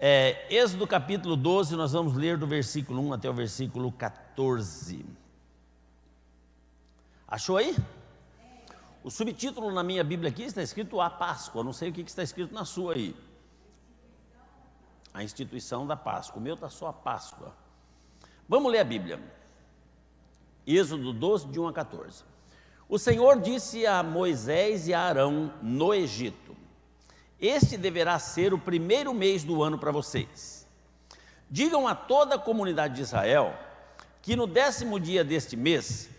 Êxodo capítulo 12, nós vamos ler do versículo 1 até o versículo 14. Achou aí? O subtítulo na minha Bíblia aqui está escrito A Páscoa, não sei o que está escrito na sua aí. A instituição da Páscoa, o meu está só a Páscoa. Vamos ler a Bíblia. Êxodo 12, de 1 a 14. O Senhor disse a Moisés e a Arão no Egito: este deverá ser o primeiro mês do ano para vocês. Digam a toda a comunidade de Israel que no 10º dia deste mês,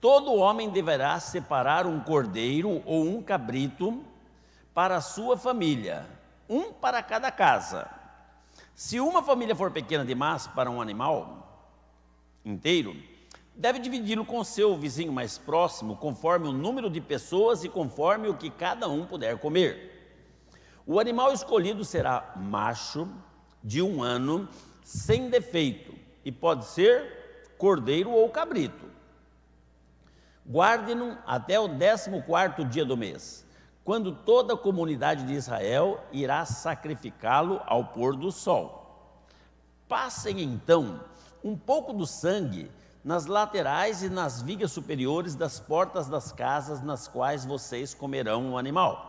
todo homem deverá separar um cordeiro ou um cabrito para a sua família, um para cada casa. Se uma família for pequena demais para um animal inteiro, deve dividi-lo com seu vizinho mais próximo, conforme o número de pessoas e conforme o que cada um puder comer. O animal escolhido será macho, de 1 ano, sem defeito, e pode ser cordeiro ou cabrito. Guarde-no até o 14º dia do mês, quando toda a comunidade de Israel irá sacrificá-lo ao pôr do sol. Passem então um pouco do sangue nas laterais e nas vigas superiores das portas das casas nas quais vocês comerão o animal.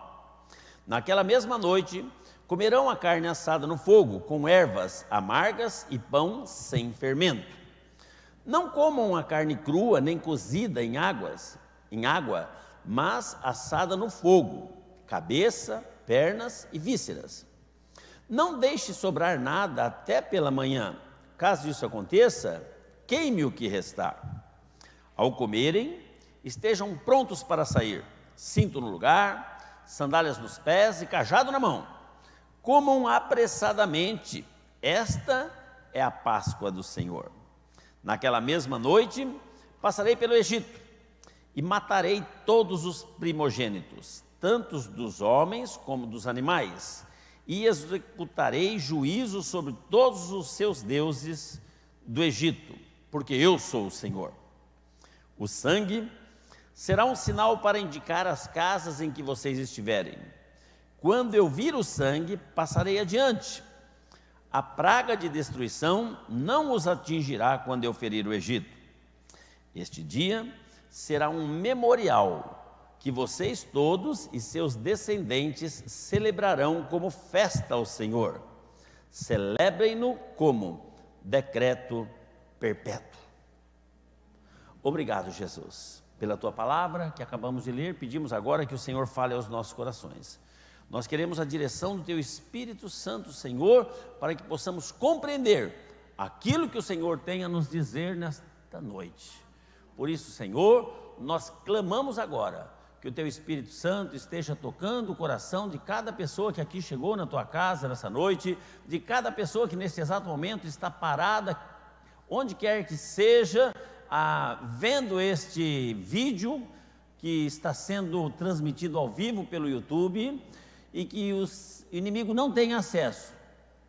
Naquela mesma noite, comerão a carne assada no fogo, com ervas amargas e pão sem fermento. Não comam a carne crua nem cozida em água, mas assada no fogo, cabeça, pernas e vísceras. Não deixe sobrar nada até pela manhã. Caso isso aconteça, queime o que restar. Ao comerem, estejam prontos para sair, cinto no lugar, sandálias nos pés e cajado na mão. Comam apressadamente, esta é a Páscoa do Senhor. Naquela mesma noite, passarei pelo Egito e matarei todos os primogênitos, tanto dos homens como dos animais, e executarei juízo sobre todos os seus deuses do Egito, porque eu sou o Senhor. O sangue será um sinal para indicar as casas em que vocês estiverem. Quando eu vir o sangue, passarei adiante. A praga de destruição não os atingirá quando eu ferir o Egito. Este dia será um memorial que vocês todos e seus descendentes celebrarão como festa ao Senhor. Celebrem-no como decreto perpétuo. Obrigado, Jesus, pela tua palavra que acabamos de ler. Pedimos agora que o Senhor fale aos nossos corações. Nós queremos a direção do teu Espírito Santo, Senhor, para que possamos compreender aquilo que o Senhor tem a nos dizer nesta noite. Por isso, Senhor, nós clamamos agora que o teu Espírito Santo esteja tocando o coração de cada pessoa que aqui chegou na tua casa nessa noite, de cada pessoa que nesse exato momento está parada, onde quer que seja, vendo este vídeo que está sendo transmitido ao vivo pelo YouTube, e que o inimigo não tenha acesso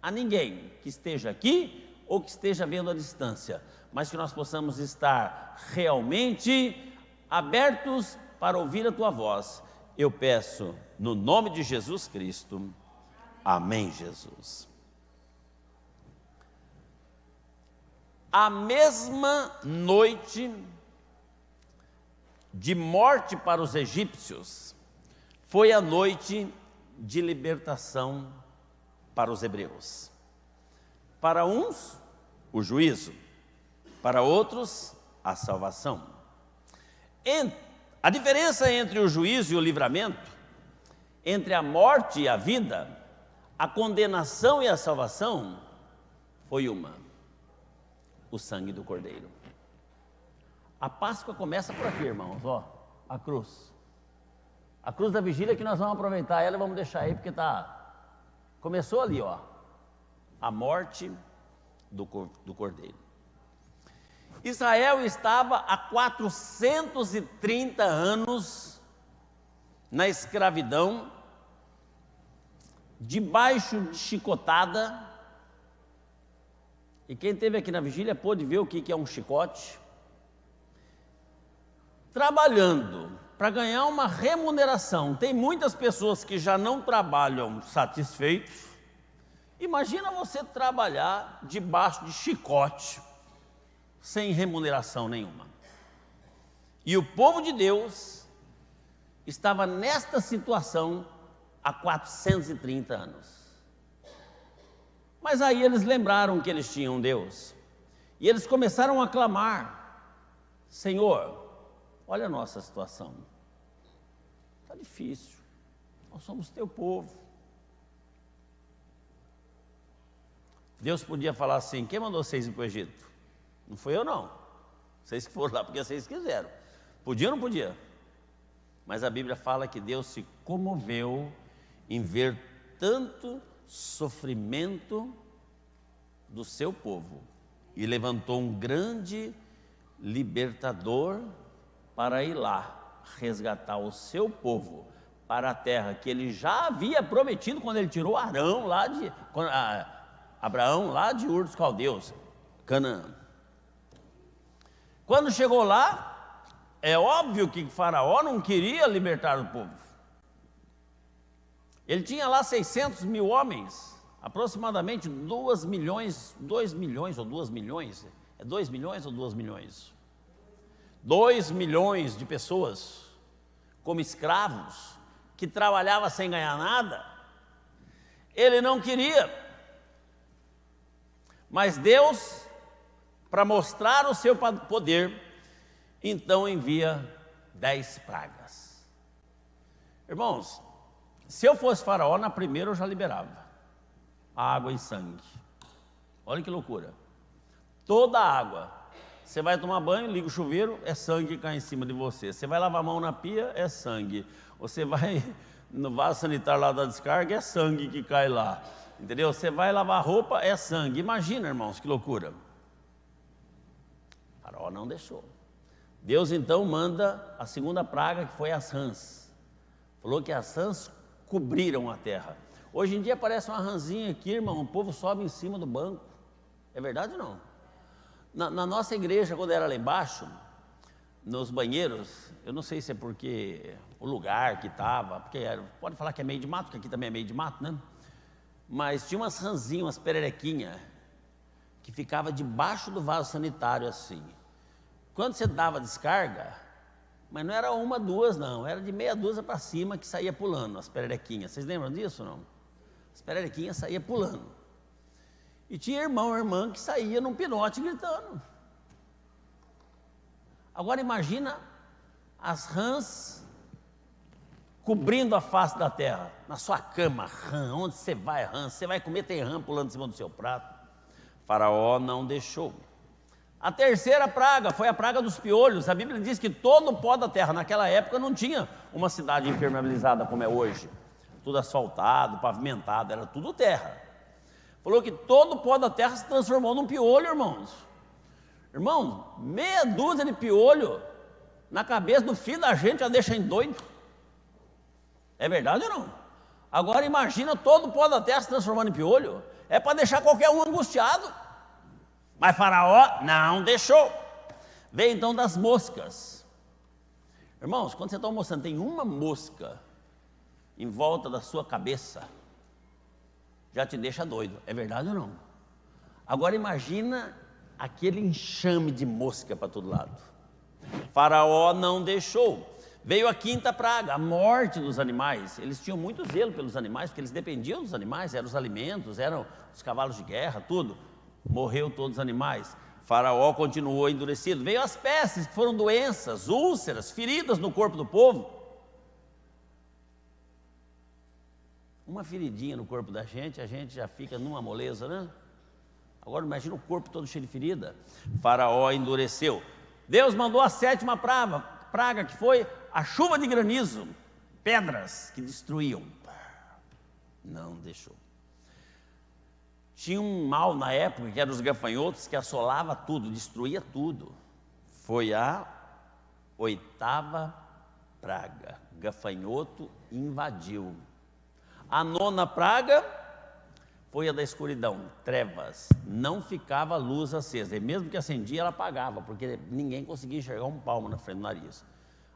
a ninguém que esteja aqui ou que esteja vendo à distância, mas que nós possamos estar realmente abertos para ouvir a tua voz. Eu peço no nome de Jesus Cristo. Amém, Jesus. A mesma noite de morte para os egípcios foi a noite de libertação para os hebreus. Para uns, o juízo, para outros, a salvação. A diferença entre o juízo e o livramento, entre a morte e a vida, a condenação e a salvação, foi uma: o sangue do Cordeiro. A Páscoa começa por aqui, irmãos, ó, a cruz. A cruz da vigília, que nós vamos aproveitar ela e vamos deixar aí, porque começou ali, ó, a morte do Cordeiro. Israel estava há 430 anos na escravidão, debaixo de chicotada, e quem esteve aqui na vigília pôde ver o que é um chicote, trabalhando para ganhar uma remuneração. Tem muitas pessoas que já não trabalham satisfeitos Imagina você trabalhar debaixo de chicote, sem remuneração nenhuma. E o povo de Deus estava nesta situação há 430 anos. Mas aí eles lembraram que eles tinham Deus. E eles começaram a clamar: Senhor, olha a nossa situação. Está difícil. Nós somos teu povo. Deus podia falar assim: quem mandou vocês ir para o Egito? Não fui eu, não. Vocês que foram lá porque vocês quiseram. Podia ou não podia? Mas a Bíblia fala que Deus se comoveu em ver tanto sofrimento do seu povo e levantou um grande libertador para ir lá resgatar o seu povo para a terra que ele já havia prometido quando ele tirou Abraão lá de Ur dos Caldeus, Canaã. Quando chegou lá, é óbvio que Faraó não queria libertar o povo. Ele tinha lá 600 mil homens, aproximadamente 2 milhões ou 2 milhões, é 2 milhões ou 2 milhões? 2 milhões de pessoas como escravos, que trabalhavam sem ganhar nada. Ele não queria, mas Deus, para mostrar o seu poder, então envia 10 pragas. Irmãos, se eu fosse Faraó, na primeira eu já liberava água e sangue. Olha que loucura. Toda a água. Você vai tomar banho, liga o chuveiro, é sangue que cai em cima de você. Você vai lavar a mão na pia, é sangue. Você vai no vaso sanitário lá da descarga, é sangue que cai lá. Entendeu? Você vai lavar a roupa, é sangue. Imagina, irmãos, que loucura. Faraó não deixou. Deus então manda a segunda praga, que foi as rãs. Falou que as rãs cobriram a terra. Hoje em dia aparece uma rãzinha aqui, irmão, o povo sobe em cima do banco. É verdade ou não? Na nossa igreja, quando era lá embaixo, nos banheiros, eu não sei se é porque o lugar que estava, pode falar que é meio de mato, porque aqui também é meio de mato, né? Mas tinha umas rãzinhas, umas pererequinhas, que ficava debaixo do vaso sanitário assim. Quando você dava descarga, mas não era uma, duas não, era de meia dúzia para cima que saía pulando, as pererequinhas. Vocês lembram disso ou não? As pererequinhas saíam pulando. E tinha irmão e irmã que saía num pinote gritando. Agora imagina as rãs cobrindo a face da terra. Na sua cama, rã, onde você vai, rã, você vai comer, tem rã pulando em cima do seu prato. Faraó não deixou. A terceira praga foi a praga dos piolhos. A Bíblia diz que todo o pó da terra, naquela época não tinha uma cidade impermeabilizada como é hoje. Tudo asfaltado, pavimentado, era tudo terra. Falou que todo o pó da terra se transformou num piolho, irmãos. Irmãos, meia dúzia de piolho na cabeça do filho da gente já deixa em doido. É verdade ou não? Agora imagina todo o pó da terra se transformando em piolho. É para deixar qualquer um angustiado. Mas Faraó não deixou. Veio então das moscas. Irmãos, quando você está almoçando, tem uma mosca em volta da sua cabeça, já te deixa doido. É verdade ou não? Agora imagina aquele enxame de mosca para todo lado. Faraó não deixou. Veio a quinta praga, a morte dos animais. Eles tinham muito zelo pelos animais, porque eles dependiam dos animais, eram os alimentos, eram os cavalos de guerra, tudo. Morreu todos os animais. Faraó continuou endurecido. Veio as pestes, que foram doenças, úlceras, feridas no corpo do povo. Uma feridinha no corpo da gente, a gente já fica numa moleza, né? Agora imagina o corpo todo cheio de ferida. Faraó endureceu. Deus mandou a sétima praga, que foi a chuva de granizo, pedras que destruíam. Não deixou. Tinha um mal na época, que eram os gafanhotos, que assolava tudo, destruía tudo. Foi a oitava praga. Gafanhoto invadiu. A nona praga foi a da escuridão, trevas. Não ficava luz acesa. E mesmo que acendia, ela apagava, porque ninguém conseguia enxergar um palmo na frente do nariz.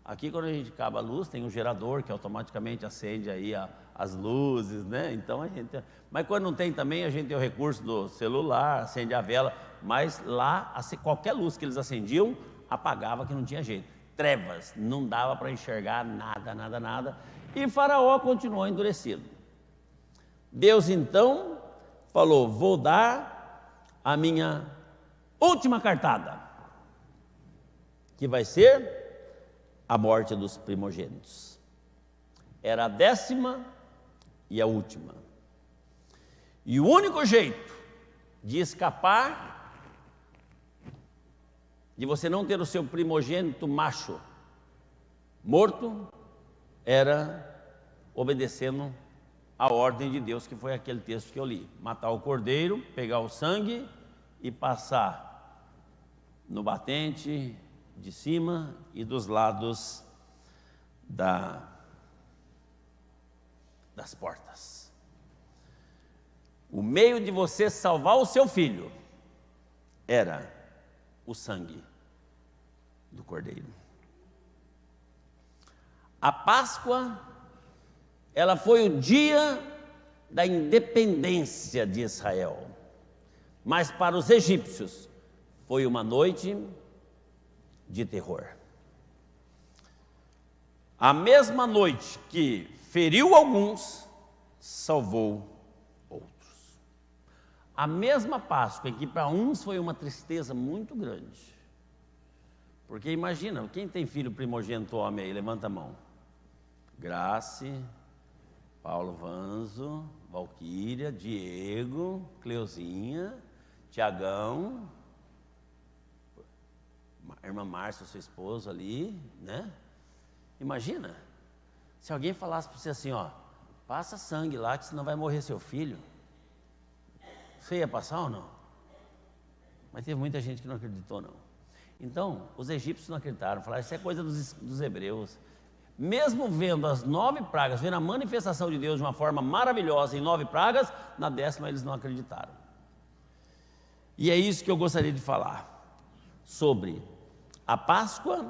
Aqui, quando a gente acaba a luz, tem um gerador que automaticamente acende aí a as luzes, né? Então a gente... Mas quando não tem também, a gente tem o recurso do celular, acende a vela, mas lá, qualquer luz que eles acendiam, apagava, que não tinha jeito. Trevas, não dava para enxergar nada, nada, nada. E Faraó continuou endurecido. Deus então falou: vou dar a minha última cartada, que vai ser a morte dos primogênitos. Era a 10ª e a última. E o único jeito de escapar, de você não ter o seu primogênito macho morto, era obedecendo a ordem de Deus, que foi aquele texto que eu li: matar o cordeiro, pegar o sangue e passar no batente de cima e dos lados das portas. O meio de você salvar o seu filho era o sangue do cordeiro. A Páscoa, ela foi o dia da independência de Israel, mas para os egípcios foi uma noite de terror. A mesma noite que feriu alguns, salvou outros. A mesma Páscoa, que para uns foi uma tristeza muito grande, porque imagina, quem tem filho primogênito homem aí, levanta a mão. Grace, Paulo Vanzo, Valquíria, Diego, Cleuzinha, Tiagão, a irmã Márcia, seu esposo ali, né? Imagina, se alguém falasse para você assim, ó, passa sangue lá, que senão vai morrer seu filho. Você ia passar ou não? Mas teve muita gente que não acreditou, não. Então, os egípcios não acreditaram, falaram: isso é coisa dos hebreus. Mesmo vendo as 9 pragas, vendo a manifestação de Deus de uma forma maravilhosa em 9 pragas, na 10ª eles não acreditaram. E é isso que eu gostaria de falar, sobre a Páscoa,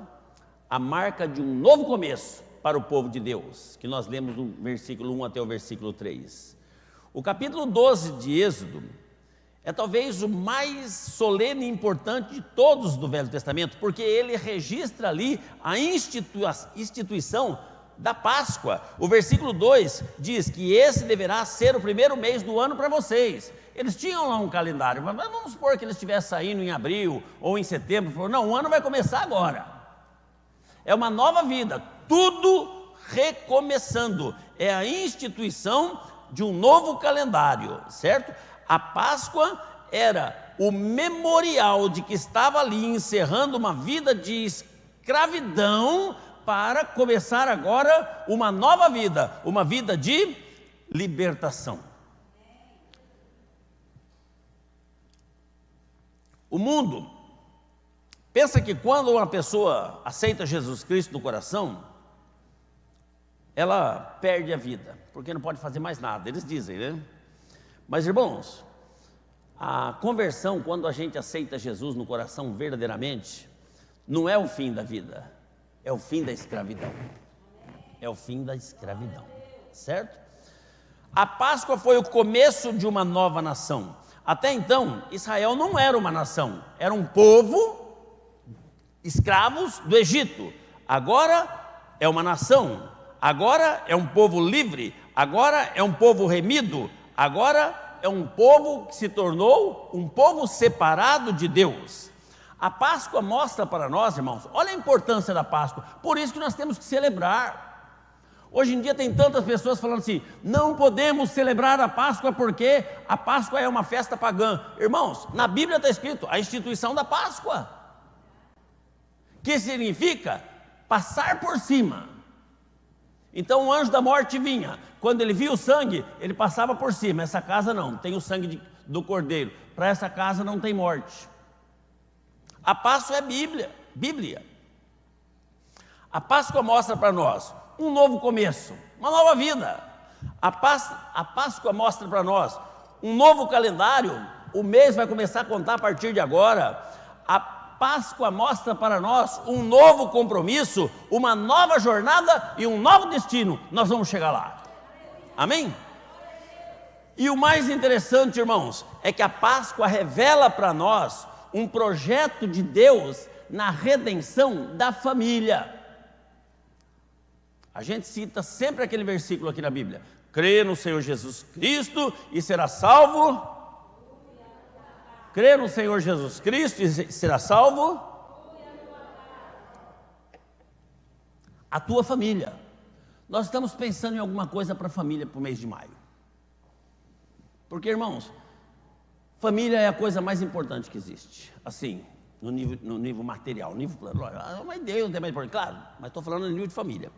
a marca de um novo começo para o povo de Deus, que nós lemos do versículo 1 até o versículo 3. O capítulo 12 de Êxodo é talvez o mais solene e importante de todos do Velho Testamento, porque ele registra ali a instituição da Páscoa. O versículo 2 diz que esse deverá ser o primeiro mês do ano para vocês. Eles tinham lá um calendário, mas vamos supor que eles estivessem saindo em abril ou em setembro. Falaram: não, o ano vai começar agora. É uma nova vida, tudo recomeçando. É a instituição de um novo calendário, certo? A Páscoa era o memorial de que estava ali encerrando uma vida de escravidão para começar agora uma nova vida, uma vida de libertação. O mundo pensa que quando uma pessoa aceita Jesus Cristo no coração, ela perde a vida, porque não pode fazer mais nada, eles dizem, né? Mas, irmãos, a conversão, quando a gente aceita Jesus no coração verdadeiramente, não é o fim da vida, é o fim da escravidão. É o fim da escravidão, certo? A Páscoa foi o começo de uma nova nação. Até então, Israel não era uma nação, era um povo escravos do Egito. Agora é uma nação, agora é um povo livre, agora é um povo remido, agora é um povo que se tornou um povo separado de Deus. A Páscoa mostra para nós, irmãos, olha a importância da Páscoa, por isso que nós temos que celebrar. Hoje em dia tem tantas pessoas falando assim: não podemos celebrar a Páscoa porque a Páscoa é uma festa pagã. Irmãos, na Bíblia está escrito a instituição da Páscoa, que significa passar por cima. Então o anjo da morte vinha, quando ele via o sangue, ele passava por cima. Essa casa não, tem o sangue do cordeiro, para essa casa não tem morte. A Páscoa é Bíblia. A Páscoa mostra para nós um novo começo, uma nova vida. A Páscoa mostra para nós um novo calendário, o mês vai começar a contar a partir de agora. A Páscoa mostra para nós um novo compromisso, uma nova jornada e um novo destino. Nós vamos chegar lá. Amém? E o mais interessante, irmãos, é que a Páscoa revela para nós um projeto de Deus na redenção da família. A gente cita sempre aquele versículo aqui na Bíblia: crê no Senhor Jesus Cristo e será salvo. Crê no Senhor Jesus Cristo e será salvo a tua família. Nós estamos pensando em alguma coisa para a família para o mês de maio. Porque, irmãos, família é a coisa mais importante que existe. Assim, no nível material, no nível plano. Mas Deus é mais importante, claro, mas estou falando no nível de família.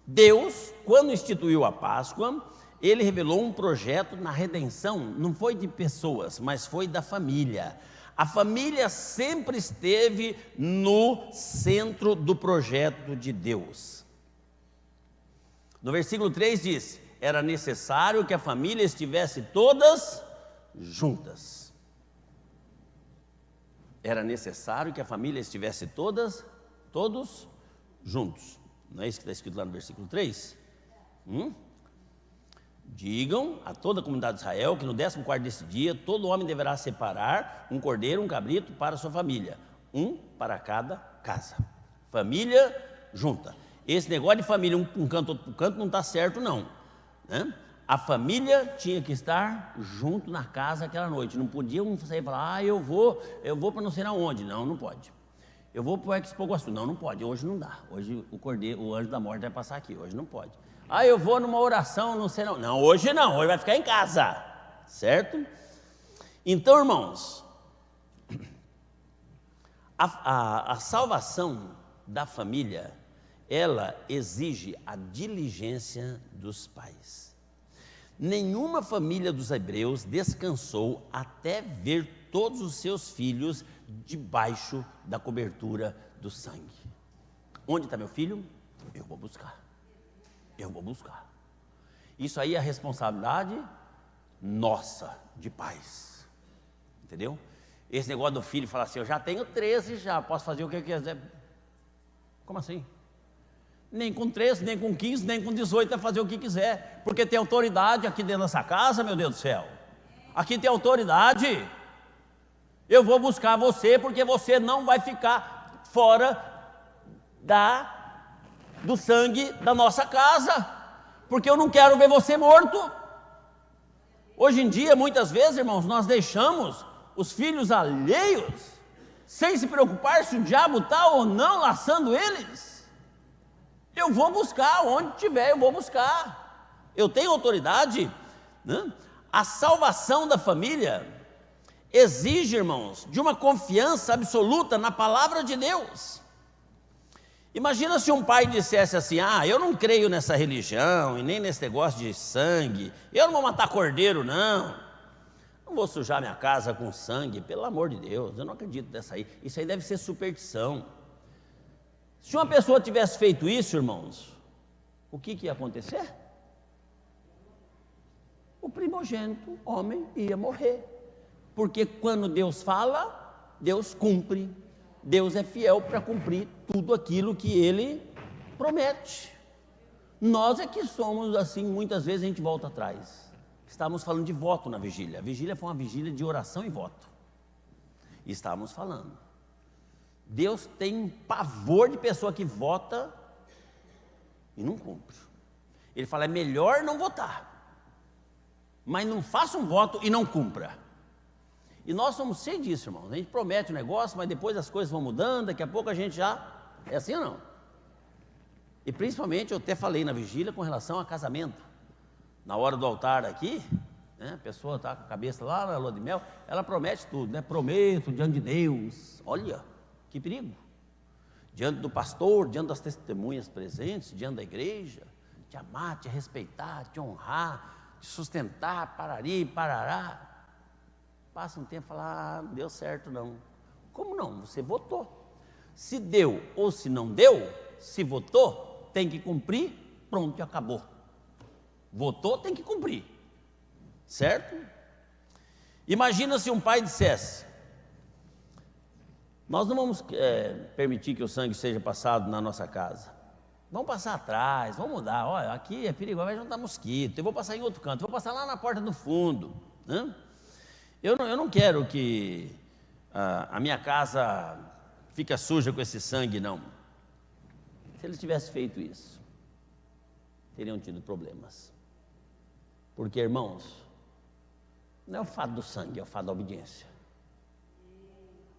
Deus, quando instituiu a Páscoa, Ele revelou um projeto na redenção, não foi de pessoas, mas foi da família. A família sempre esteve no centro do projeto de Deus. No versículo 3 diz: era necessário que a família estivesse todas juntas. Era necessário que a família estivesse todos juntos. Não é isso que está escrito lá no versículo 3? Digam a toda a comunidade de Israel que no 14º desse dia, todo homem deverá separar um cordeiro, um cabrito para a sua família, um para cada casa. Família junta. Esse negócio de família, um para um canto, outro para o canto, não está certo não, né? A família tinha que estar junto na casa aquela noite. Não podia um sair e falar: eu vou para não sei aonde. Não, não pode. Eu vou para o Expo Guaçu. Não, não pode, hoje não dá. Hoje o anjo da morte vai passar aqui, hoje não pode. Eu vou numa oração, não sei não. Não, hoje não, hoje vai ficar em casa, certo? Então, irmãos, a salvação da família, ela exige a diligência dos pais. Nenhuma família dos hebreus descansou até ver todos os seus filhos debaixo da cobertura do sangue. Onde está meu filho? Eu vou buscar. Eu vou buscar. Isso aí é a responsabilidade nossa, de pais. Entendeu? Esse negócio do filho falar assim: eu já tenho 13, já posso fazer o que eu quiser. Como assim? Nem com 13, nem com 15, nem com 18 é fazer o que quiser, porque tem autoridade aqui dentro dessa casa, meu Deus do céu. Aqui tem autoridade. Eu vou buscar você, porque você não vai ficar fora do sangue da nossa casa, porque eu não quero ver você morto. Hoje em dia, muitas vezes, irmãos, nós deixamos os filhos alheios, sem se preocupar se o diabo está ou não laçando eles. Eu vou buscar, onde tiver eu vou buscar. Eu tenho autoridade, né? A salvação da família exige, irmãos, de uma confiança absoluta na palavra de Deus. Imagina se um pai dissesse assim: eu não creio nessa religião e nem nesse negócio de sangue, eu não vou matar cordeiro não vou sujar minha casa com sangue, pelo amor de Deus, eu não acredito nessa aí, isso aí deve ser superstição. Se uma pessoa tivesse feito isso, irmãos, o que ia acontecer? O primogênito, homem, ia morrer, porque quando Deus fala, Deus cumpre. Deus é fiel para cumprir tudo aquilo que Ele promete. Nós é que somos assim, muitas vezes a gente volta atrás. Estávamos falando de voto na vigília. A vigília foi uma vigília de oração e voto. E estávamos falando. Deus tem um pavor de pessoa que vota e não cumpre. Ele fala: é melhor não votar, mas não faça um voto e não cumpra. E nós somos cheios disso, irmãos. A gente promete um negócio, mas depois as coisas vão mudando, daqui a pouco a gente já... É assim ou não? E principalmente, eu até falei na vigília com relação a casamento. Na hora do altar aqui, né, a pessoa está com a cabeça lá na lua de mel, ela promete tudo, né? Prometo diante de Deus. Olha, que perigo. Diante do pastor, diante das testemunhas presentes, diante da igreja, te amar, te respeitar, te honrar, te sustentar, parari, parará. Passa um tempo e fala: não deu certo não. Como não? Você votou. Se deu ou se não deu, se votou, tem que cumprir, pronto, e acabou. Votou, tem que cumprir. Certo? Imagina se um pai dissesse: nós não vamos permitir que o sangue seja passado na nossa casa. Vamos passar atrás, vamos mudar. Olha, aqui é perigoso, vai juntar mosquito. Eu vou passar em outro canto, vou passar lá na porta do fundo, né? Eu não quero que a minha casa fique suja com esse sangue, não. Se eles tivessem feito isso, teriam tido problemas. Porque, irmãos, não é o fato do sangue, é o fato da obediência.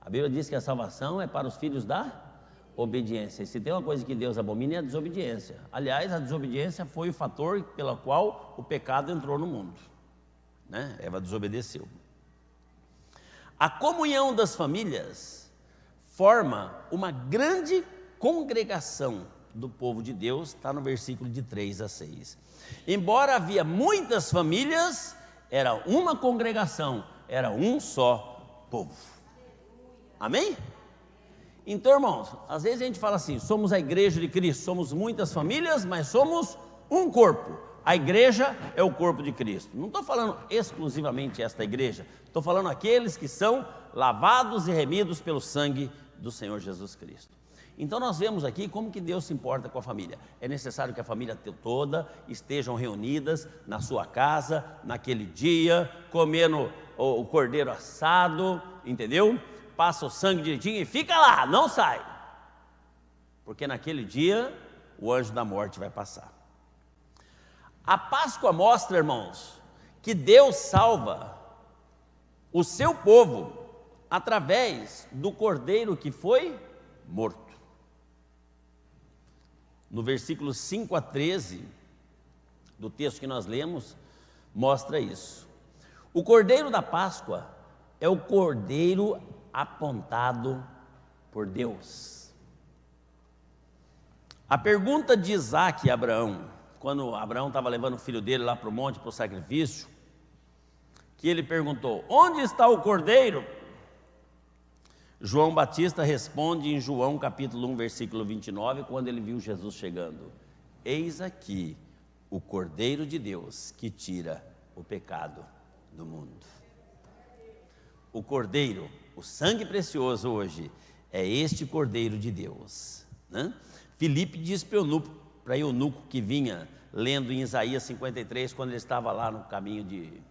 A Bíblia diz que a salvação é para os filhos da obediência. E se tem uma coisa que Deus abomina, é a desobediência. Aliás, a desobediência foi o fator pelo qual o pecado entrou no mundo, né? Eva desobedeceu. A comunhão das famílias forma uma grande congregação do povo de Deus, está no versículo de 3 a 6. Embora havia muitas famílias, era uma congregação, era um só povo. Amém? Então, irmãos, às vezes a gente fala assim, somos a igreja de Cristo, somos muitas famílias, mas somos um corpo. A igreja é o corpo de Cristo. Não estou falando exclusivamente esta igreja, estou falando aqueles que são lavados e remidos pelo sangue do Senhor Jesus Cristo. Então nós vemos aqui como que Deus se importa com a família. É necessário que a família toda estejam reunidas na sua casa, naquele dia, comendo o cordeiro assado, entendeu? Passa o sangue direitinho e fica lá, não sai. Porque naquele dia o anjo da morte vai passar. A Páscoa mostra, irmãos, que Deus salva o seu povo através do cordeiro que foi morto. No versículo 5 a 13 do texto que nós lemos, mostra isso. O cordeiro da Páscoa é o cordeiro apontado por Deus. A pergunta de Isaac e Abraão, quando Abraão estava levando o filho dele lá para o monte para o sacrifício, que ele perguntou: onde está o cordeiro? João Batista responde em João capítulo 1, versículo 29, quando ele viu Jesus chegando: eis aqui o Cordeiro de Deus que tira o pecado do mundo. O Cordeiro, o sangue precioso hoje, é este Cordeiro de Deus, né? Filipe diz para eunuco que vinha lendo em Isaías 53, quando ele estava lá no caminho que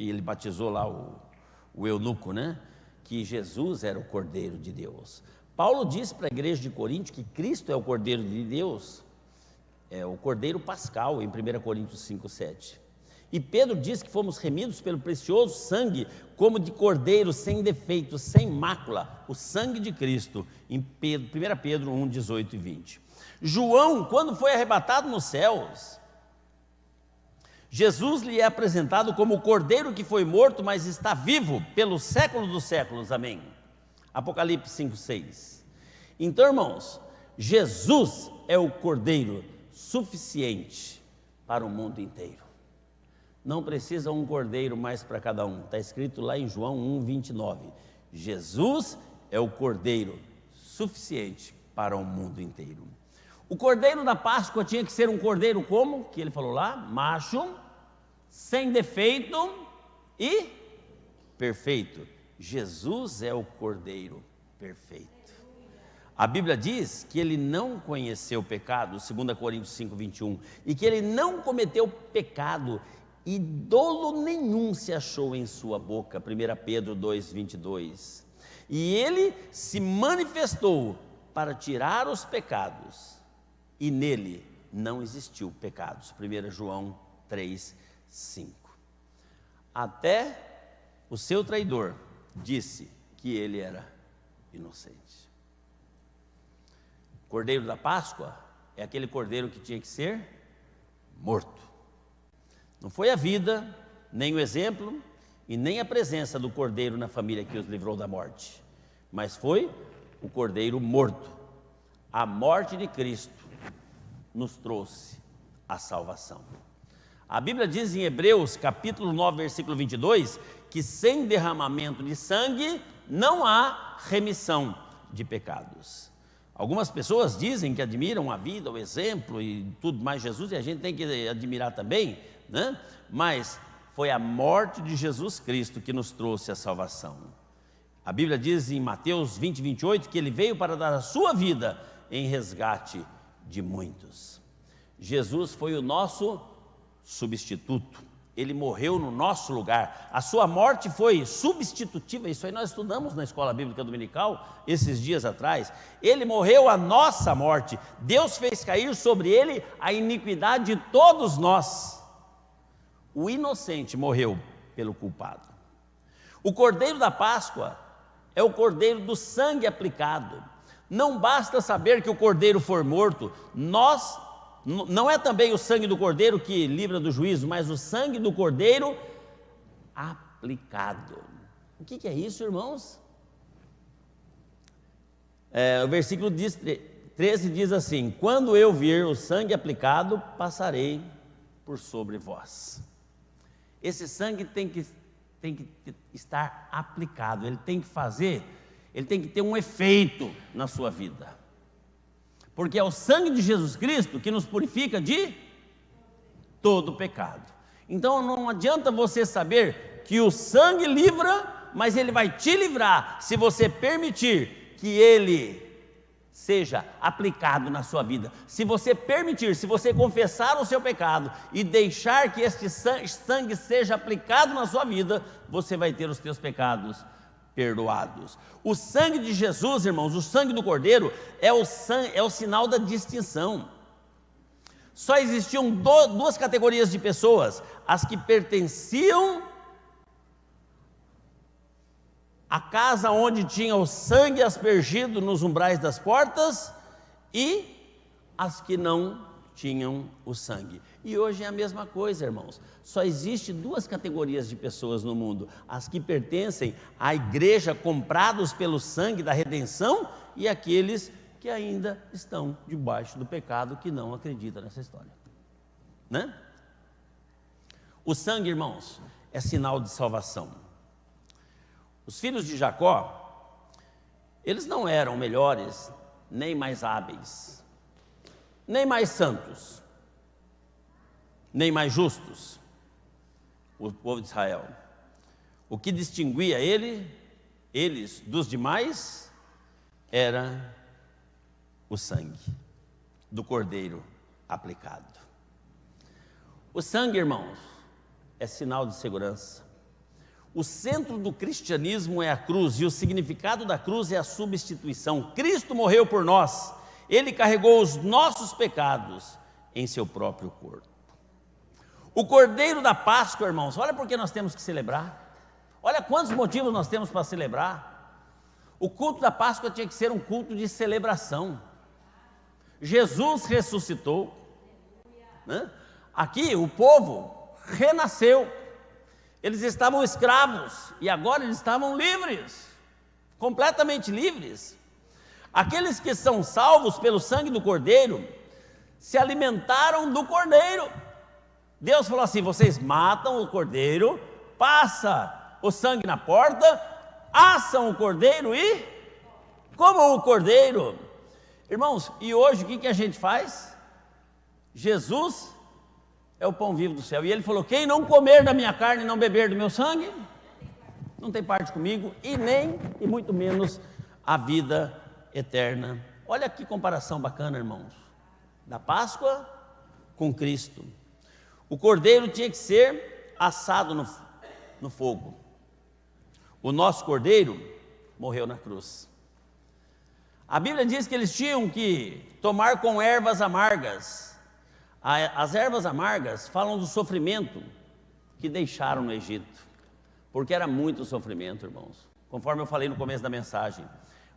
ele batizou lá o eunuco, né? Que Jesus era o Cordeiro de Deus. Paulo disse para a igreja de Corinto que Cristo é o Cordeiro de Deus, é o Cordeiro Pascal, em 1 Coríntios 5:7. E Pedro diz que fomos remidos pelo precioso sangue, como de cordeiro sem defeito, sem mácula, o sangue de Cristo, em 1 Pedro 1, 18 e 20. João, quando foi arrebatado nos céus, Jesus lhe é apresentado como o cordeiro que foi morto, mas está vivo pelos séculos dos séculos, amém? Apocalipse 5:6. Então, irmãos, Jesus é o cordeiro suficiente para o mundo inteiro. Não precisa um cordeiro mais para cada um, está escrito lá em João 1:29. Jesus é o cordeiro suficiente para o mundo inteiro. O cordeiro da Páscoa tinha que ser um cordeiro como? Que ele falou lá, macho, sem defeito e perfeito. Jesus é o cordeiro perfeito. A Bíblia diz que ele não conheceu pecado, 2 Coríntios 5:21, e que ele não cometeu pecado, e dolo nenhum se achou em sua boca, 1 Pedro 2:22. E ele se manifestou para tirar os pecados, e nele não existiu pecados, 1 João 3:5. Até o seu traidor disse que ele era inocente. O cordeiro da Páscoa é aquele cordeiro que tinha que ser morto. Não foi a vida, nem o exemplo e nem a presença do cordeiro na família que os livrou da morte, mas foi o cordeiro morto. A morte de Cristo nos trouxe a salvação. A Bíblia diz em Hebreus capítulo 9, versículo 22, que sem derramamento de sangue não há remissão de pecados. Algumas pessoas dizem que admiram a vida, o exemplo e tudo mais de Jesus, e a gente tem que admirar também, né? Mas foi a morte de Jesus Cristo que nos trouxe a salvação. A Bíblia diz em Mateus 20, 28 que ele veio para dar a sua vida em resgate de muitos. Jesus foi o nosso substituto. Ele morreu no nosso lugar. A sua morte foi substitutiva. Isso aí nós estudamos na escola bíblica dominical esses dias atrás. Ele morreu a nossa morte. Deus fez cair sobre ele a iniquidade de todos nós. O inocente morreu pelo culpado. O cordeiro da Páscoa é o cordeiro do sangue aplicado. Não basta saber que o cordeiro foi morto. Não é também o sangue do cordeiro que livra do juízo, mas o sangue do cordeiro aplicado. O que é isso, irmãos? O versículo 13 diz assim: quando eu vir o sangue aplicado, passarei por sobre vós. Esse sangue tem que estar aplicado, ele tem que ter um efeito na sua vida. Porque é o sangue de Jesus Cristo que nos purifica de todo pecado. Então não adianta você saber que o sangue livra, mas ele vai te livrar se você permitir que ele seja aplicado na sua vida. Se você permitir, se você confessar o seu pecado e deixar que este sangue seja aplicado na sua vida, você vai ter os seus pecados perdoados. O sangue de Jesus, irmãos, o sangue do Cordeiro é o sinal da distinção. Só existiam duas categorias de pessoas: as que pertenciam à casa onde tinha o sangue aspergido nos umbrais das portas e as que não tinham o sangue. E hoje é a mesma coisa, irmãos. Só existe duas categorias de pessoas no mundo: as que pertencem à igreja, comprados pelo sangue da redenção, e aqueles que ainda estão debaixo do pecado, que não acreditam nessa história, né? O sangue, irmãos, é sinal de salvação. Os filhos de Jacó, eles não eram melhores, nem mais hábeis, nem mais santos, nem mais justos. O povo de Israel, o que distinguia eles dos demais era o sangue do cordeiro aplicado. O sangue, irmãos, é sinal de segurança. O centro do cristianismo é a cruz, e o significado da cruz é a substituição. Cristo morreu por nós, ele carregou os nossos pecados em seu próprio corpo. O cordeiro da Páscoa, irmãos, olha por que nós temos que celebrar. Olha quantos motivos nós temos para celebrar. O culto da Páscoa tinha que ser um culto de celebração. Jesus ressuscitou, né? Aqui o povo renasceu. Eles estavam escravos e agora eles estavam livres, completamente livres. Aqueles que são salvos pelo sangue do Cordeiro se alimentaram do Cordeiro. Deus falou assim: vocês matam o Cordeiro, passa o sangue na porta, assam o Cordeiro e comam o Cordeiro. Irmãos, e hoje o que a gente faz? Jesus é o pão vivo do céu, e ele falou: quem não comer da minha carne e não beber do meu sangue, não tem parte comigo, e muito menos a vida eterna. Olha que comparação bacana, irmãos, da Páscoa com Cristo. O cordeiro tinha que ser assado no fogo. O nosso cordeiro morreu na cruz. A Bíblia diz que eles tinham que tomar com ervas amargas. As ervas amargas falam do sofrimento que deixaram no Egito, porque era muito sofrimento, irmãos. Conforme eu falei no começo da mensagem,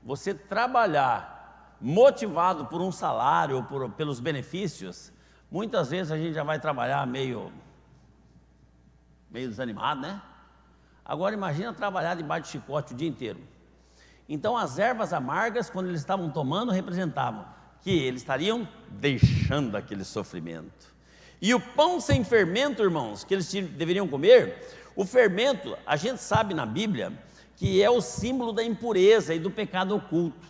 você trabalhar motivado por um salário ou pelos benefícios, muitas vezes a gente já vai trabalhar meio desanimado, né? Agora imagina trabalhar debaixo de chicote o dia inteiro. Então as ervas amargas, quando eles estavam tomando, representavam que eles estariam deixando aquele sofrimento. E o pão sem fermento, irmãos, que eles deveriam comer, o fermento, a gente sabe na Bíblia, que é o símbolo da impureza e do pecado oculto.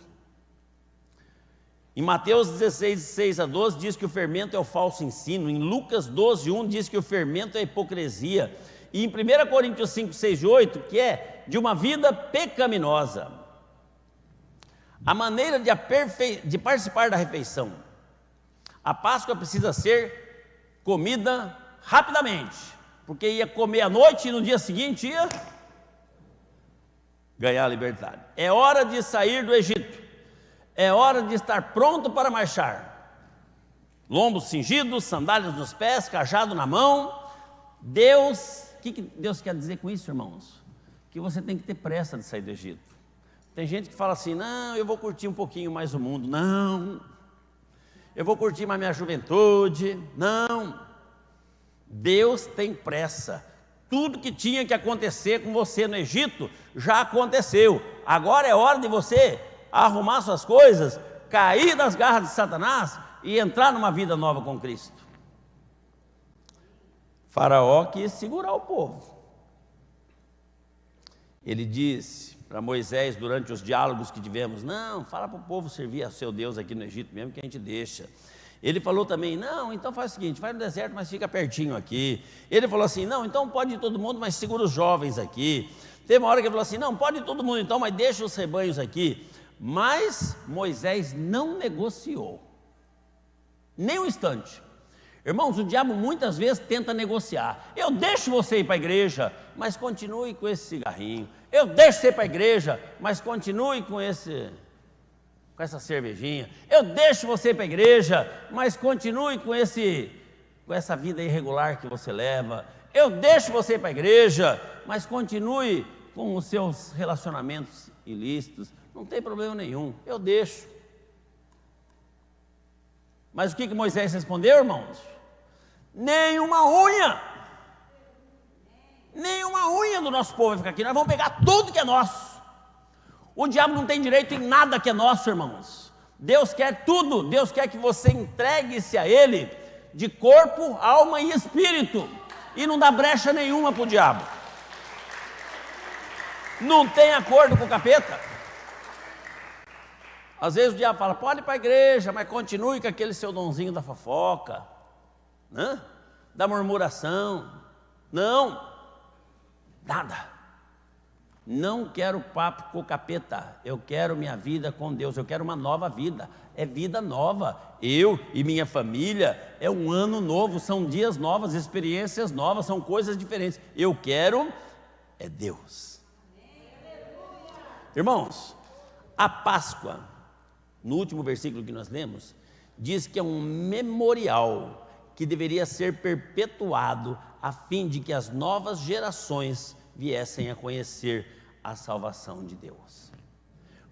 Em Mateus 16, 6 a 12, diz que o fermento é o falso ensino. Em Lucas 12, 1, diz que o fermento é a hipocrisia. e em 1 Coríntios 5, 6 e 8, que é de uma vida pecaminosa. A maneira de participar da refeição. A Páscoa precisa ser comida rapidamente, porque ia comer à noite e no dia seguinte ia ganhar a liberdade. É hora de sair do Egito, é hora de estar pronto para marchar. Lombos cingidos, sandálias nos pés, cajado na mão. Deus, o que Deus quer dizer com isso, irmãos? Que você tem que ter pressa de sair do Egito. Tem gente que fala assim, não, eu vou curtir um pouquinho mais o mundo. Não, eu vou curtir mais minha juventude. Não, Deus tem pressa. Tudo que tinha que acontecer com você no Egito, já aconteceu. Agora é hora de você arrumar suas coisas, cair das garras de Satanás e entrar numa vida nova com Cristo. Faraó quis segurar o povo. Ele disse para Moisés, durante os diálogos que tivemos, não, fala para o povo servir a seu Deus aqui no Egito mesmo, que a gente deixa. Ele falou também, não, então faz o seguinte, vai no deserto, mas fica pertinho aqui. Ele falou assim, não, então pode ir todo mundo, mas segura os jovens aqui. Teve uma hora que ele falou assim, não, pode ir todo mundo então, mas deixa os rebanhos aqui. Mas Moisés não negociou, nem um instante. Irmãos, o diabo muitas vezes tenta negociar. Eu deixo você ir para a igreja, mas continue com esse cigarrinho. Eu deixo você ir para a igreja, mas continue com essa cervejinha. Eu deixo você ir para a igreja, mas continue com essa vida irregular que você leva. Eu deixo você ir para a igreja, mas continue com os seus relacionamentos ilícitos. Não tem problema nenhum, eu deixo. Mas o que Moisés respondeu, irmãos? Nenhuma unha do nosso povo vai ficar aqui, nós vamos pegar tudo que é nosso. O diabo não tem direito em nada que é nosso, irmãos. Deus quer tudo, Deus quer que você entregue-se a Ele de corpo, alma e espírito, e não dá brecha nenhuma para o diabo. Não tem acordo com o capeta. Às vezes o diabo fala, pode ir para a igreja, mas continue com aquele seu donzinho da fofoca, né? Da murmuração. Não, nada. Não quero papo com o capeta, eu quero minha vida com Deus, eu quero uma nova vida, é vida nova, eu e minha família, é um ano novo, são dias novos, experiências novas, são coisas diferentes, eu quero é Deus. Irmãos, a Páscoa, no último versículo que nós lemos, diz que é um memorial que deveria ser perpetuado a fim de que as novas gerações viessem a conhecer a salvação de Deus.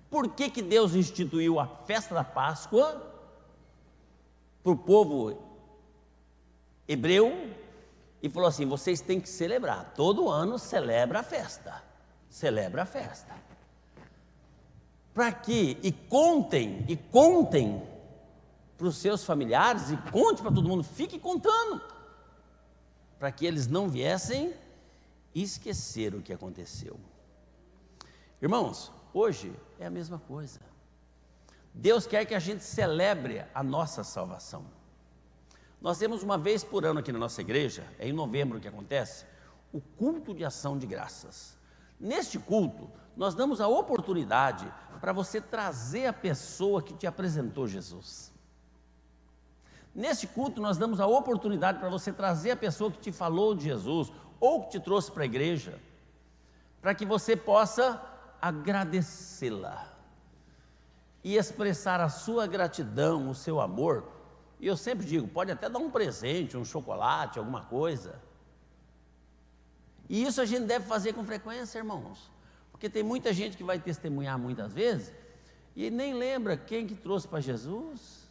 Por que Deus instituiu a festa da Páscoa para o povo hebreu e falou assim, vocês têm que celebrar, todo ano celebra a festa, para que, e contem para os seus familiares, e conte para todo mundo, fique contando, para que eles não viessem esquecer o que aconteceu. Irmãos, hoje é a mesma coisa. Deus quer que a gente celebre a nossa salvação. Nós temos uma vez por ano aqui na nossa igreja, é em novembro que acontece, o culto de ação de graças. Neste culto, nós damos a oportunidade para você trazer a pessoa que te apresentou Jesus. Neste culto, nós damos a oportunidade para você trazer a pessoa que te falou de Jesus, ou que te trouxe para a igreja, para que você possa agradecê-la e expressar a sua gratidão, o seu amor. E eu sempre digo, pode até dar um presente, um chocolate, alguma coisa. E isso a gente deve fazer com frequência, irmãos, porque tem muita gente que vai testemunhar muitas vezes e nem lembra quem que trouxe para Jesus,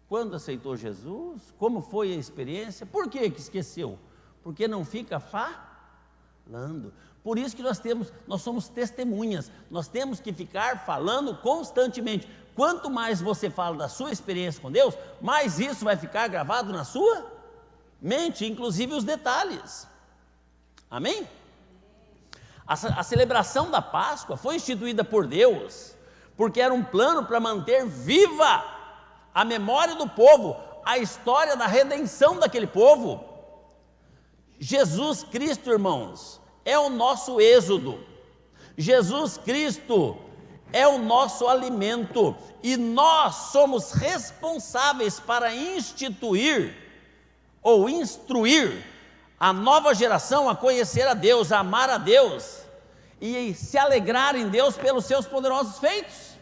quando aceitou Jesus, como foi a experiência, por que esqueceu? Porque não fica falando. Por isso que nós somos testemunhas, nós temos que ficar falando constantemente. Quanto mais você fala da sua experiência com Deus, mais isso vai ficar gravado na sua mente, inclusive os detalhes. Amém? A celebração da Páscoa foi instituída por Deus, porque era um plano para manter viva a memória do povo, a história da redenção daquele povo. Jesus Cristo, irmãos, é o nosso êxodo. Jesus Cristo é o nosso alimento, e nós somos responsáveis para instituir ou instruir a nova geração a conhecer a Deus, a amar a Deus e se alegrar em Deus pelos seus poderosos feitos.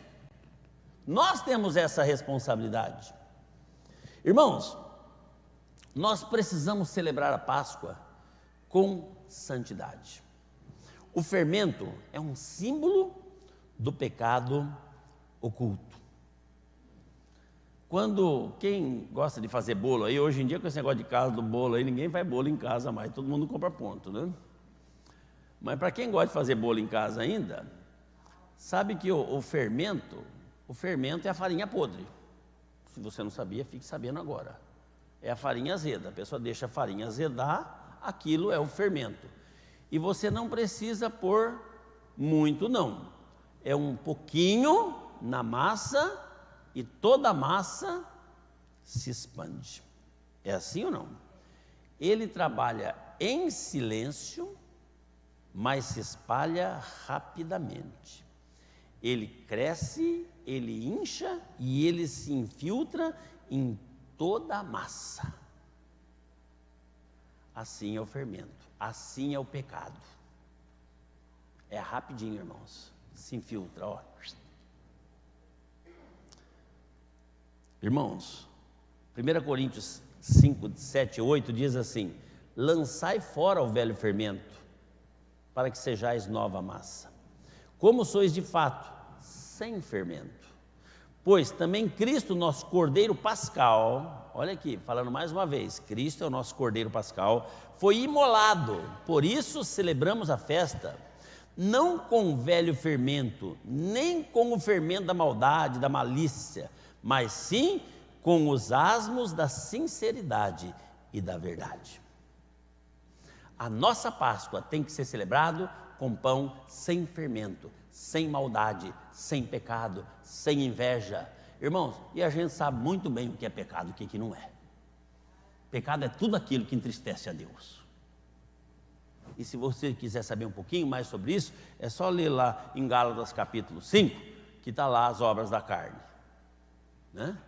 Nós temos essa responsabilidade. Irmãos, nós precisamos celebrar a Páscoa com santidade. O fermento é um símbolo do pecado oculto. Quando quem gosta de fazer bolo aí, hoje em dia com esse negócio de casa do bolo aí, ninguém faz bolo em casa mais, todo mundo compra pronto, né? Mas para quem gosta de fazer bolo em casa ainda, sabe que o fermento é a farinha podre. Se você não sabia, fique sabendo agora. É a farinha azeda, a pessoa deixa a farinha azedar, aquilo é o fermento. E você não precisa pôr muito não, é um pouquinho na massa e toda a massa se expande. É assim ou não? Ele trabalha em silêncio, mas se espalha rapidamente. Ele cresce, ele incha e ele se infiltra em toda a massa. Assim é o fermento, assim é o pecado. É rapidinho, irmãos, se infiltra, ó. Irmãos, 1 Coríntios 5, 7, 8 diz assim: lançai fora o velho fermento, para que sejais nova massa, como sois de fato, sem fermento. Pois também Cristo, nosso Cordeiro Pascal, olha aqui, falando mais uma vez, Cristo é o nosso Cordeiro Pascal, foi imolado, por isso celebramos a festa, não com o velho fermento, nem com o fermento da maldade, da malícia, mas sim com os asmos da sinceridade e da verdade. A nossa Páscoa tem que ser celebrado com pão sem fermento, sem maldade, sem pecado, sem inveja. Irmãos, e a gente sabe muito bem o que é pecado e o que não é. Pecado é tudo aquilo que entristece a Deus. E se você quiser saber um pouquinho mais sobre isso, é só ler lá em Gálatas capítulo 5, que está lá as obras da carne, né?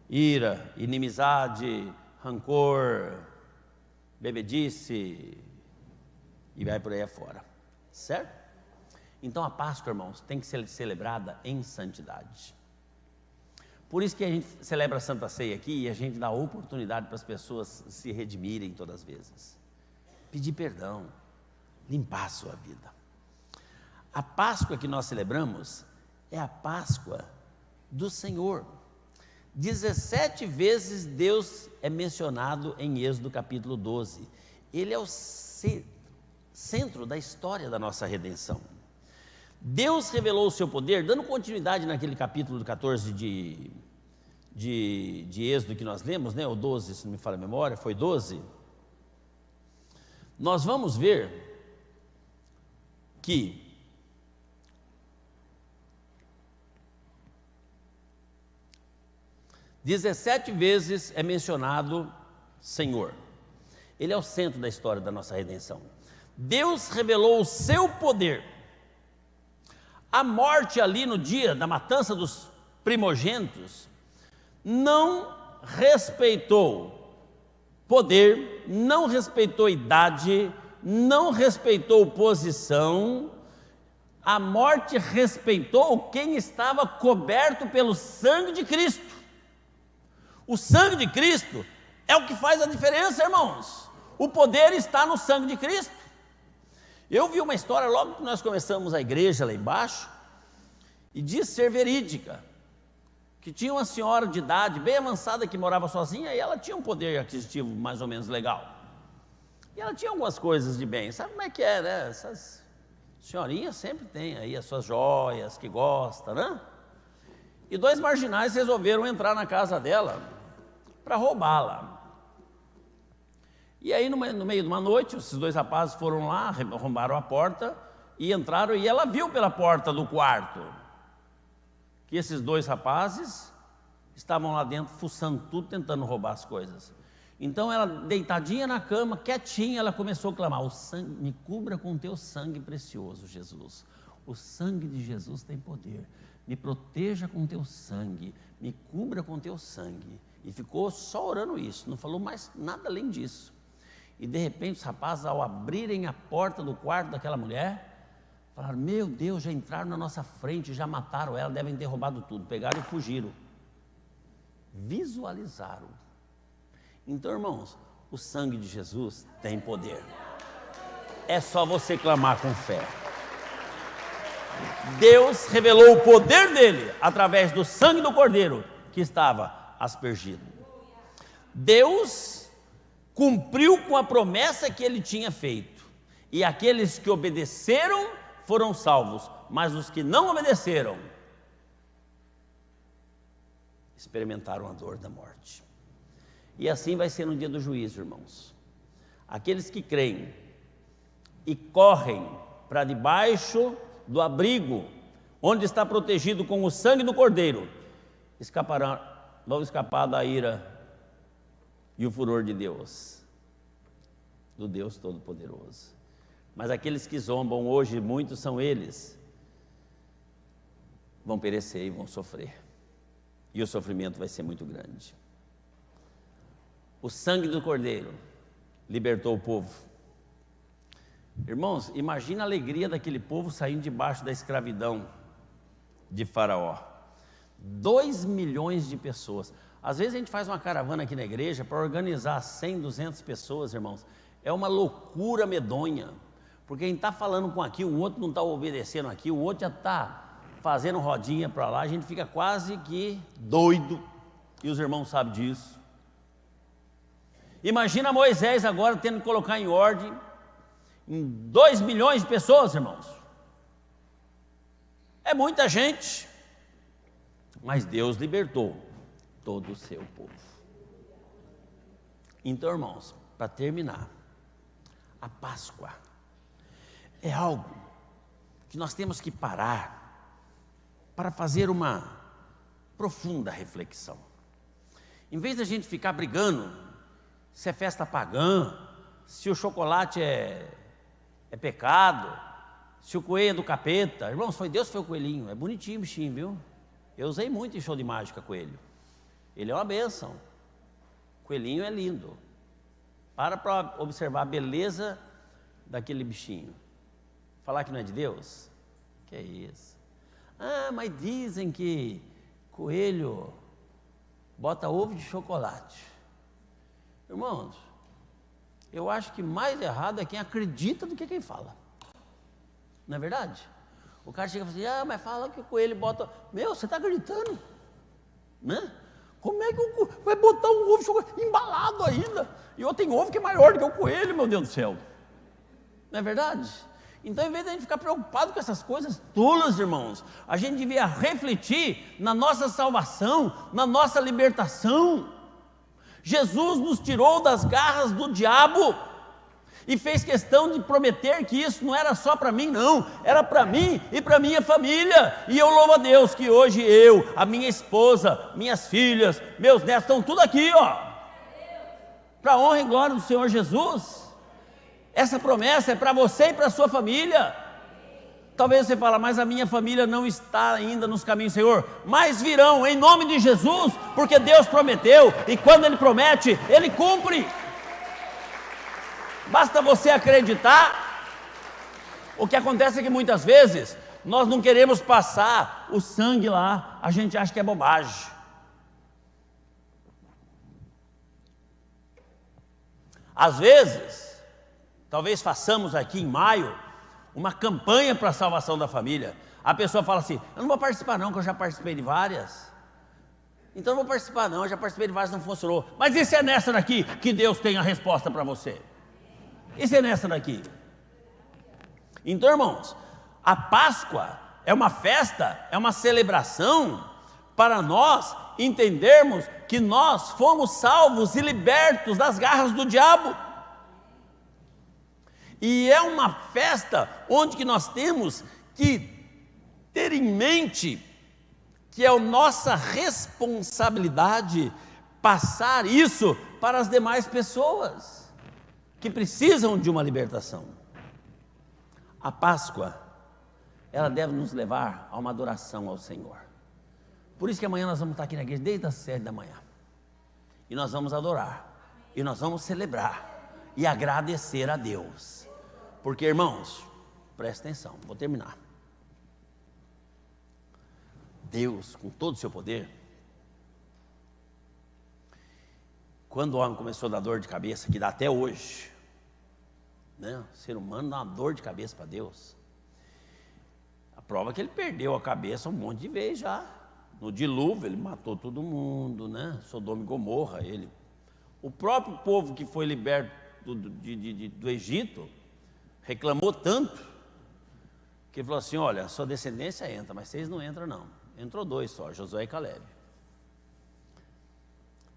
Ira, inimizade, rancor, bebedice, e vai por aí afora, certo? Então a Páscoa, irmãos, tem que ser celebrada em santidade. Por isso que a gente celebra a Santa Ceia aqui e a gente dá oportunidade para as pessoas se redimirem todas as vezes. Pedir perdão, limpar a sua vida. A Páscoa que nós celebramos é a Páscoa do Senhor. 17 vezes Deus é mencionado em Êxodo capítulo 12. Ele é o centro da história da nossa redenção. Deus revelou o seu poder, dando continuidade naquele capítulo 14 de Êxodo que nós lemos, né? O 12, se não me falha a memória, foi 12. Nós vamos ver que "17 vezes é mencionado Senhor. Ele é o centro da história da nossa redenção. Deus revelou o seu poder. A morte ali no dia da matança dos primogênitos não respeitou poder, não respeitou idade, não respeitou posição. A morte respeitou quem estava coberto pelo sangue de Cristo. O sangue de Cristo é o que faz a diferença, irmãos. O poder está no sangue de Cristo. Eu vi uma história logo que nós começamos a igreja lá embaixo, e diz ser verídica, que tinha uma senhora de idade bem avançada que morava sozinha, e ela tinha um poder aquisitivo mais ou menos legal. E ela tinha algumas coisas de bem, sabe como é que é, né? Essas senhorinhas sempre têm aí as suas joias que gostam, né? E 2 marginais resolveram entrar na casa dela para roubá-la. E aí, no meio de uma noite, esses 2 rapazes foram lá, arrombaram a porta e entraram, e ela viu pela porta do quarto que esses 2 rapazes estavam lá dentro, fuçando tudo, tentando roubar as coisas. Então ela, deitadinha na cama, quietinha, ela começou a clamar: o sangue, me cubra com teu sangue precioso, Jesus. O sangue de Jesus tem poder. Me proteja com teu sangue, me cubra com teu sangue. E ficou só orando isso, não falou mais nada além disso. E de repente os rapazes, ao abrirem a porta do quarto daquela mulher, falaram: meu Deus, já entraram na nossa frente, já mataram ela, devem ter roubado tudo. Pegaram e fugiram. Visualizaram. Então, irmãos, o sangue de Jesus tem poder. É só você clamar com fé. Deus revelou o poder dele através do sangue do Cordeiro que estava aspergido. Deus cumpriu com a promessa que ele tinha feito. E aqueles que obedeceram foram salvos, mas os que não obedeceram experimentaram a dor da morte. E assim vai ser no dia do juízo, irmãos. Aqueles que creem e correm para debaixo do abrigo, onde está protegido com o sangue do Cordeiro, vão escapar da ira e o furor de Deus, do Deus Todo-Poderoso. Mas aqueles que zombam hoje, muitos são eles, vão perecer e vão sofrer. E o sofrimento vai ser muito grande. O sangue do Cordeiro libertou o povo. Irmãos, imagina a alegria daquele povo saindo debaixo da escravidão de Faraó. 2 milhões de pessoas. Às vezes a gente faz uma caravana aqui na igreja para organizar 100, 200 pessoas, irmãos. É uma loucura medonha. Porque a gente está falando com aqui, o outro não está obedecendo aqui, o outro já está fazendo rodinha para lá, a gente fica quase que doido. E os irmãos sabem disso. Imagina Moisés agora tendo que colocar em ordem em 2 milhões de pessoas, irmãos. É muita gente. Mas Deus libertou todo o seu povo. Então, irmãos, para terminar, a Páscoa é algo que nós temos que parar para fazer uma profunda reflexão. Em vez da gente ficar brigando se é festa pagã, se o chocolate é pecado, se o coelho é do capeta. Irmãos, foi Deus que foi o coelhinho. É bonitinho o bichinho, viu? Eu usei muito em show de mágica coelho. Ele é uma bênção. Coelhinho é lindo. Para observar a beleza daquele bichinho. Falar que não é de Deus? Que é isso? Ah, mas dizem que coelho bota ovo de chocolate. Irmãos, eu acho que mais errado é quem acredita do que quem fala. Não é verdade? O cara chega e fala assim: ah, mas fala que o coelho bota... Meu, você está acreditando? Né? Como é que vai botar um ovo de chocolate embalado ainda? E outro tem ovo que é maior do que o coelho, meu Deus do céu. Não é verdade? Então, em vez de a gente ficar preocupado com essas coisas tolas, irmãos, a gente devia refletir na nossa salvação, na nossa libertação. Jesus nos tirou das garras do diabo e fez questão de prometer que isso não era só para mim, não, era para mim e para minha família. E eu louvo a Deus que hoje eu, a minha esposa, minhas filhas, meus netos estão tudo aqui, ó, para a honra e glória do Senhor Jesus. Essa promessa é para você e para a sua família. Talvez você fale: mas a minha família não está ainda nos caminhos do Senhor. Mas virão, em nome de Jesus, porque Deus prometeu, e quando Ele promete, Ele cumpre. Basta você acreditar. O que acontece é que muitas vezes nós não queremos passar o sangue lá, a gente acha que é bobagem. Às vezes, talvez façamos aqui em maio uma campanha para a salvação da família. A pessoa fala assim: eu não vou participar não, que eu já participei de várias. Então não vou participar não, eu já participei de várias, não funcionou. Mas e se é nessa daqui que Deus tem a resposta para você? E se é nessa daqui? Então, irmãos, a Páscoa é uma festa, é uma celebração para nós entendermos que nós fomos salvos e libertos das garras do diabo. E é uma festa onde que nós temos que ter em mente que é a nossa responsabilidade passar isso para as demais pessoas que precisam de uma libertação. A Páscoa, ela deve nos levar a uma adoração ao Senhor. Por isso que amanhã nós vamos estar aqui na igreja desde as 7 da manhã. E nós vamos adorar, e nós vamos celebrar e agradecer a Deus. Porque, irmãos, presta atenção, vou terminar. Deus, com todo o seu poder, quando o homem começou a dar dor de cabeça, que dá até hoje, né? O ser humano dá uma dor de cabeça para Deus. A prova é que ele perdeu a cabeça um monte de vezes já. No dilúvio ele matou todo mundo, né? Sodoma e Gomorra, o próprio povo que foi liberto do Egito reclamou tanto que ele falou assim: olha, sua descendência entra, mas vocês não entram não. Entrou 2 só, Josué e Caleb.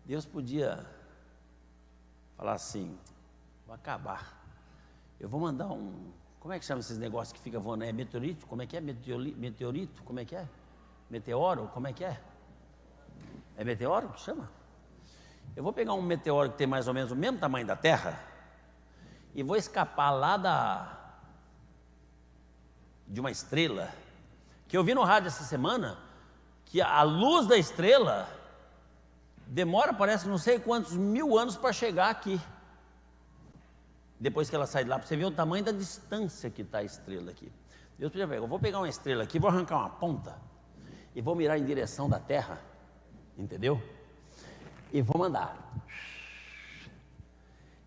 Deus podia falar assim: vou acabar, eu vou mandar como é que chama esses negócios que fica voando? É meteorito? Como é que é? Meteorito? Como é que é? Meteoro? Como é que é? É meteoro que chama? Eu vou pegar um meteoro que tem mais ou menos o mesmo tamanho da Terra e vou escapar lá de uma estrela, que eu vi no rádio essa semana, que a luz da estrela demora, parece, não sei quantos 1000 anos para chegar aqui. Depois que ela sai de lá, para você ver o tamanho da distância que está a estrela aqui. Deus podia ver, eu vou pegar uma estrela aqui, vou arrancar uma ponta e vou mirar em direção da Terra, entendeu? E vou mandar.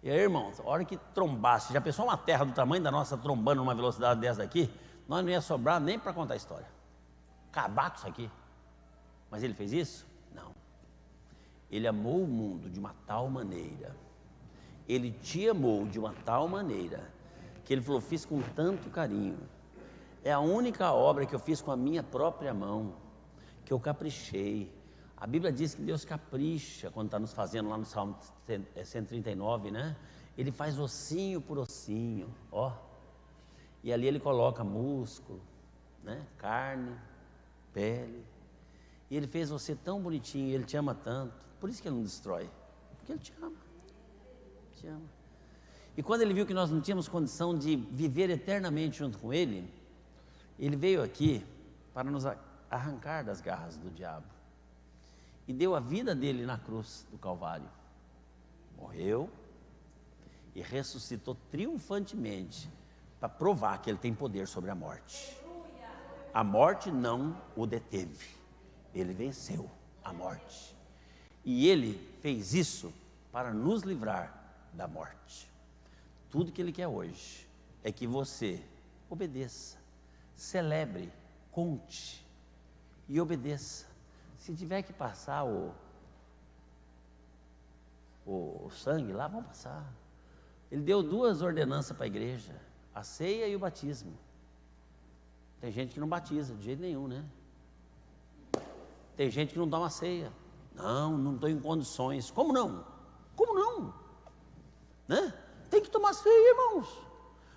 E aí, irmãos, a hora que trombasse, já pensou uma Terra do tamanho da nossa trombando numa velocidade dessa daqui, nós não ia sobrar nem para contar a história. Acabar com isso aqui. Mas ele fez isso? Não. Ele amou o mundo de uma tal maneira, ele te amou de uma tal maneira, que ele falou: fiz com tanto carinho, é a única obra que eu fiz com a minha própria mão, que eu caprichei. A Bíblia diz que Deus capricha quando está nos fazendo, lá no Salmo 139, né? Ele faz ossinho por ossinho, ó. E ali ele coloca músculo, né? Carne, pele. E ele fez você tão bonitinho, ele te ama tanto. Por isso que ele não destrói, porque ele te ama. Te ama. E quando ele viu que nós não tínhamos condição de viver eternamente junto com ele, ele veio aqui para nos arrancar das garras do diabo. E deu a vida dele na cruz do Calvário. Morreu e ressuscitou triunfantemente para provar que ele tem poder sobre a morte. A morte não o deteve. Ele venceu a morte. E ele fez isso para nos livrar da morte. Tudo que ele quer hoje é que você obedeça, celebre, conte e obedeça. Se tiver que passar o sangue lá, vamos passar. Ele deu 2 ordenanças para a igreja: a ceia e o batismo. Tem gente que não batiza de jeito nenhum, né? Tem gente que não dá uma ceia. Não estou em condições. Como não? Como não? Né? Tem que tomar ceia, irmãos.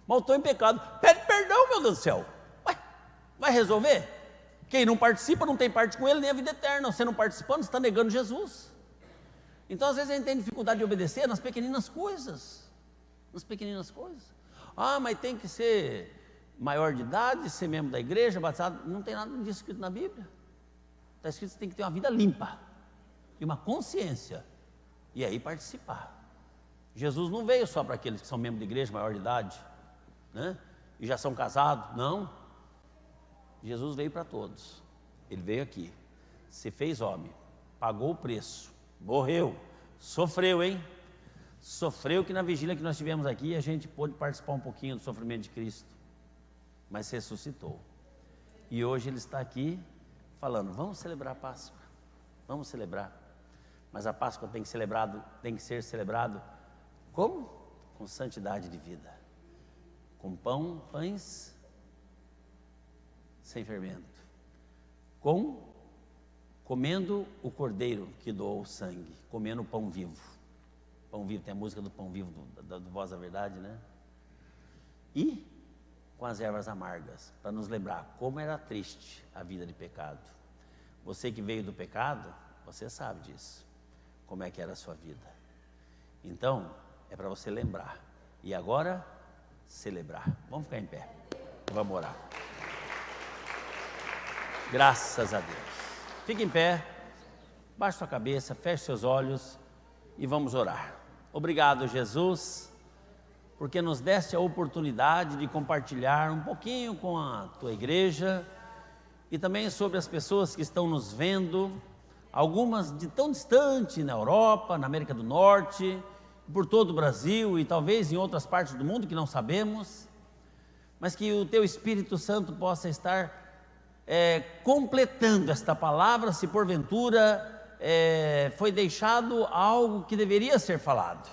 Mas estou em pecado. Pede perdão, meu Deus do céu. Ué, vai resolver? Quem não participa não tem parte com ele, nem a vida eterna. Você não participando, você está negando Jesus. Então, às vezes, a gente tem dificuldade de obedecer nas pequeninas coisas. Nas pequeninas coisas. Ah, mas tem que ser maior de idade, ser membro da igreja, batizado. Não tem nada disso escrito na Bíblia. Está escrito que você tem que ter uma vida limpa e uma consciência, e aí participar. Jesus não veio só para aqueles que são membros da igreja, maior de idade, né? E já são casados, não. Jesus veio para todos. Ele veio aqui, se fez homem, pagou o preço, morreu, sofreu, hein? Sofreu, que na vigília que nós tivemos aqui, a gente pôde participar um pouquinho do sofrimento de Cristo, mas ressuscitou. E hoje ele está aqui falando: vamos celebrar a Páscoa, vamos celebrar. Mas a Páscoa tem que ser celebrado como? Com santidade de vida, com pães sem fermento, comendo o cordeiro que doou o sangue, comendo o pão vivo. Pão vivo, tem a música do pão vivo do Voz da Verdade, né? E com as ervas amargas, para nos lembrar como era triste a vida de pecado. Você que veio do pecado, você sabe disso, como é que era a sua vida. Então, é para você lembrar. E agora, celebrar. Vamos ficar em pé. Vamos orar. Graças a Deus. Fique em pé, baixe sua cabeça, feche seus olhos e vamos orar. Obrigado, Jesus, porque nos deste a oportunidade de compartilhar um pouquinho com a tua igreja e também sobre as pessoas que estão nos vendo, algumas de tão distante, na Europa, na América do Norte, por todo o Brasil e talvez em outras partes do mundo que não sabemos, mas que o teu Espírito Santo possa estar completando esta palavra, se porventura foi deixado algo que deveria ser falado.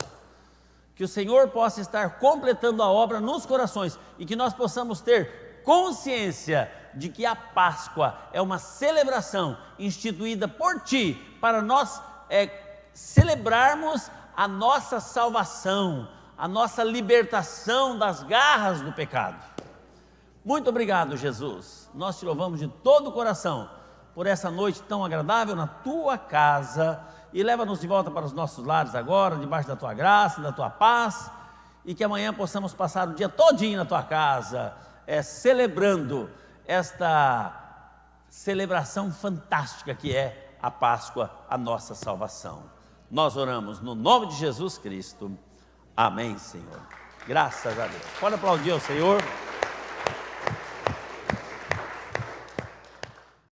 Que o Senhor possa estar completando a obra nos corações e que nós possamos ter consciência de que a Páscoa é uma celebração instituída por Ti para nós celebrarmos a nossa salvação, a nossa libertação das garras do pecado. Muito obrigado, Jesus. Nós te louvamos de todo o coração por essa noite tão agradável na tua casa e leva-nos de volta para os nossos lares agora, debaixo da tua graça, da tua paz, e que amanhã possamos passar o dia todinho na tua casa, celebrando esta celebração fantástica que é a Páscoa, a nossa salvação. Nós oramos no nome de Jesus Cristo. Amém, Senhor. Graças a Deus. Pode aplaudir ao Senhor.